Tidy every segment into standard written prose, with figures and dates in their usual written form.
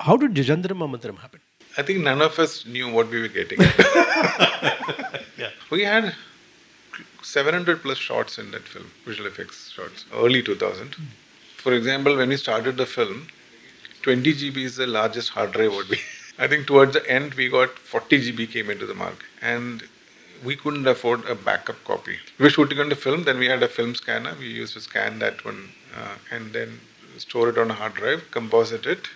How did Jajantaram Mamantaram happen? I think none of us knew what we were getting. Yeah. We had 700 plus shots in that film, visual effects shots, early 2000. For example, when we started the film, 20 GB is the largest hard drive would be. I think towards the end we got 40 GB came into the market, and we couldn't afford a backup copy. We were shooting on the film, then we had a film scanner. We used to scan that one and then store it on a hard drive, composite it,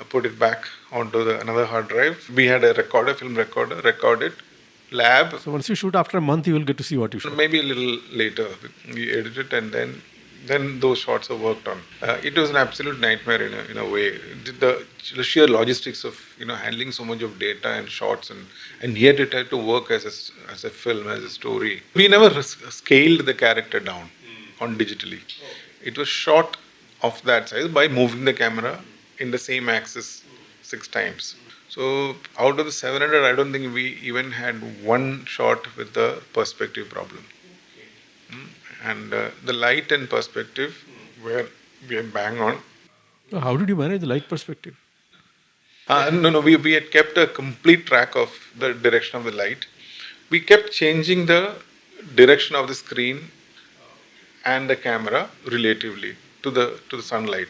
put it back onto another hard drive. We had a recorder, film recorder, record it, lab. So once you shoot after a month, you will get to see what you shot. Maybe a little later, we edit it and then those shots are worked on. It was an absolute nightmare in a way. The sheer logistics of handling so much of data and shots and yet it had to work as a film, as a story. We never scaled the character down on digitally. It was shot of that size by moving the camera in the same axis 6 times. So out of the 700, I don't think we even had one shot with the perspective problem. And the light and perspective were bang on. So how did you manage the light perspective? No, we had kept a complete track of the direction of the light. We kept changing the direction of the screen and the camera relatively to the sunlight.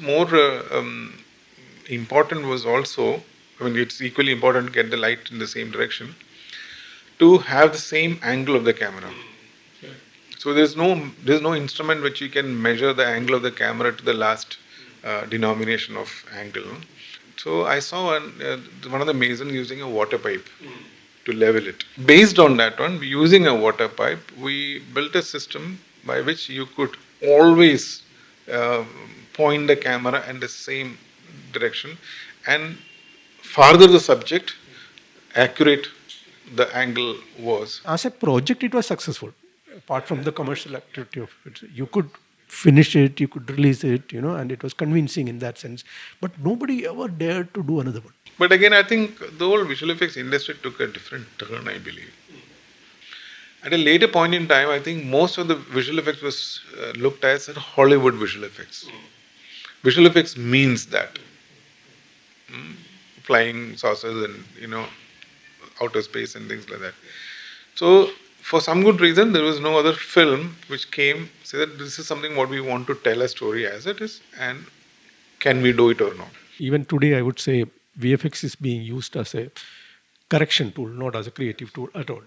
More important was also, it's equally important to get the light in the same direction, to have the same angle of the camera. So there's no instrument which you can measure the angle of the camera to the last denomination of angle. So I saw one of the masons using a water pipe to level it. Based on that one, using a water pipe, we built a system by which you could always point the camera in the same direction and farther the subject, accurate the angle was. As a project, it was successful. Apart from the commercial activity of it, you could finish it, you could release it, and it was convincing in that sense. But nobody ever dared to do another one. But again, I think the whole visual effects industry took a different turn, I believe. At a later point in time, I think most of the visual effects was looked at as Hollywood visual effects. Visual effects means that. Flying saucers and, outer space and things like that. So, for some good reason, there was no other film which came, say that this is something what we want to tell a story as it is, and can we do it or not? Even today, I would say VFX is being used as a correction tool, not as a creative tool at all.